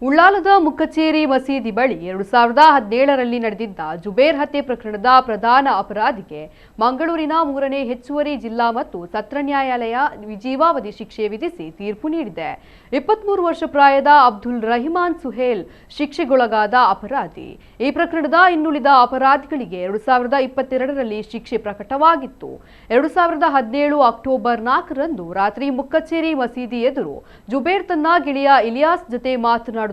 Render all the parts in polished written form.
ಉಳ್ಳಾಲದ ಮುಕ್ಕಚೇರಿ ಮಸೀದಿ ಬಳಿ 2017ರಲ್ಲಿ ನಡೆದಿದ್ದ ಜುಬೇರ್ ಹತ್ಯೆ ಪ್ರಕರಣದ ಪ್ರಧಾನ ಅಪರಾಧಿಗೆ ಮಂಗಳೂರಿನ 3ನೇ ಹೆಚ್ಚುವರಿ ಜಿಲ್ಲಾ ಮತ್ತು ಸತ್ರ ನ್ಯಾಯಾಲಯ ಜೀವಾವಧಿ ಶಿಕ್ಷೆ ವಿಧಿಸಿ ತೀರ್ಪು ನೀಡಿದೆ. 23 ವರ್ಷ ಪ್ರಾಯದ ಅಬ್ದುಲ್ ರಹಿಮಾನ್ ಸುಹೇಲ್ ಶಿಕ್ಷೆಗೊಳಗಾದ ಅಪರಾಧಿ. ಈ ಪ್ರಕರಣದ ಇನ್ನುಳಿದ ಅಪರಾಧಿಗಳಿಗೆ 2022ರಲ್ಲಿ ಶಿಕ್ಷೆ ಪ್ರಕಟವಾಗಿತ್ತು. 2017 ಅಕ್ಟೋಬರ್ 4ರಂದು ರಾತ್ರಿ ಮುಕ್ಕಚೇರಿ ಮಸೀದಿ ಎದುರು ಜುಬೇರ್ ತನ್ನ ಗೆಳೆಯ ಇಲಿಯಾಸ್ ಜೊತೆ ಮಾತನಾಡುತ್ತಿದ್ದಾಗ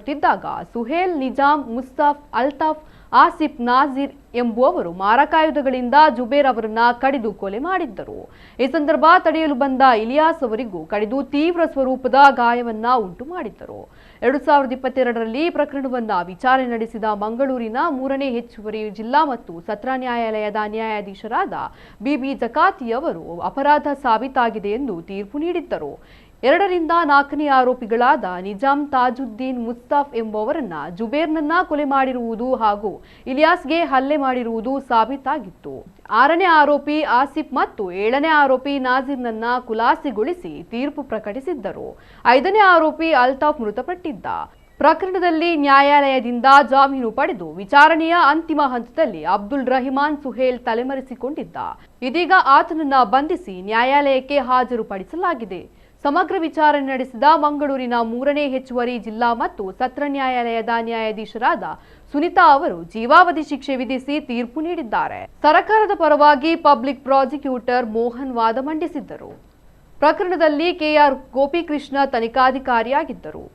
ಸುಹೇಲ್, ನಿಜಾಮ್, ಮುಸ್ತಾಫ್, ಅಲ್ತಾಫ್, ಆಸಿಫ್, ನಾಜೀರ್ ಎಂಬುವವರು ಮಾರಕಾಯುಧಗಳಿಂದ ಜುಬೇರ್ ಅವರನ್ನ ಕಡಿದು ಕೊಲೆ ಮಾಡಿದ್ದರು. ಈ ಸಂದರ್ಭ ತಡೆಯಲು ಬಂದ ಇಲಿಯಾಸ್ ಅವರಿಗೂ ಕಡಿದು ತೀವ್ರ ಸ್ವರೂಪದ ಗಾಯವನ್ನ ಉಂಟು ಮಾಡಿದ್ದರು. 2022ರಲ್ಲಿ ಪ್ರಕರಣವನ್ನ ವಿಚಾರಣೆ ನಡೆಸಿದ ಮಂಗಳೂರಿನ 3ನೇ ಹೆಚ್ಚುವರಿ ಜಿಲ್ಲಾ ಮತ್ತು ಸತ್ರ ನ್ಯಾಯಾಲಯದ ನ್ಯಾಯಾಧೀಶರಾದ ಬಿಬಿ ಜಕಾತಿ ಅವರು ಅಪರಾಧ ಸಾಬೀತಾಗಿದೆ ಎಂದು ತೀರ್ಪು ನೀಡಿದ್ದರು. 2ರಿಂದ 4ನೇ ಆರೋಪಿಗಳಾದ ನಿಜಾಮ್, ತಾಜುದ್ದೀನ್, ಮುಸ್ತಾಫ್ ಎಂಬುವರನ್ನ ಜುಬೇರ್ನನ್ನ ಕೊಲೆ ಮಾಡಿರುವುದು ಹಾಗೂ ಇಲಿಯಾಸ್ಗೆ ಹಲ್ಲೆ ಮಾಡಿರುವುದು ಸಾಬೀತಾಗಿತ್ತು. 6ನೇ ಆರೋಪಿ ಆಸಿಫ್ ಮತ್ತು 7ನೇ ಆರೋಪಿ ನಾಜೀರ್ನನ್ನ ಖುಲಾಸೆಗೊಳಿಸಿ ತೀರ್ಪು ಪ್ರಕಟಿಸಿದ್ದರು. 5ನೇ ಆರೋಪಿ ಅಲ್ತಾಫ್ ಮೃತಪಟ್ಟಿದ್ದ. ಪ್ರಕರಣದಲ್ಲಿ ನ್ಯಾಯಾಲಯದಿಂದ ಜಾಮೀನು ಪಡೆದು ವಿಚಾರಣೆಯ ಅಂತಿಮ ಹಂತದಲ್ಲಿ ಅಬ್ದುಲ್ ರಹಿಮಾನ್ ಸುಹೇಲ್ ತಲೆಮರೆಸಿಕೊಂಡಿದ್ದ. ಇದೀಗ ಆತನನ್ನ ಬಂಧಿಸಿ ನ್ಯಾಯಾಲಯಕ್ಕೆ ಹಾಜರುಪಡಿಸಲಾಗಿದೆ. ಸಮಗ್ರ ವಿಚಾರಣೆ ನಡೆಸಿದ ಮಂಗಳೂರಿನ 3ನೇ ಹೆಚ್ಚುವರಿ ಜಿಲ್ಲಾ ಮತ್ತು ಸತ್ರ ನ್ಯಾಯಾಲಯದ ನ್ಯಾಯಾಧೀಶರಾದ ಸುನಿತಾ ಅವರು ಜೀವಾವಧಿ ಶಿಕ್ಷೆ ವಿಧಿಸಿ ತೀರ್ಪು ನೀಡಿದ್ದಾರೆ. ಸರ್ಕಾರದ ಪರವಾಗಿ ಪಬ್ಲಿಕ್ ಪ್ರಾಸಿಕ್ಯೂಟರ್ ಮೋಹನ್ ವಾದ ಮಂಡಿಸಿದ್ದರು. ಪ್ರಕರಣದಲ್ಲಿ ಕೆಆರ್ ಗೋಪಿಕೃಷ್ಣ ತನಿಖಾಧಿಕಾರಿಯಾಗಿದ್ದರು.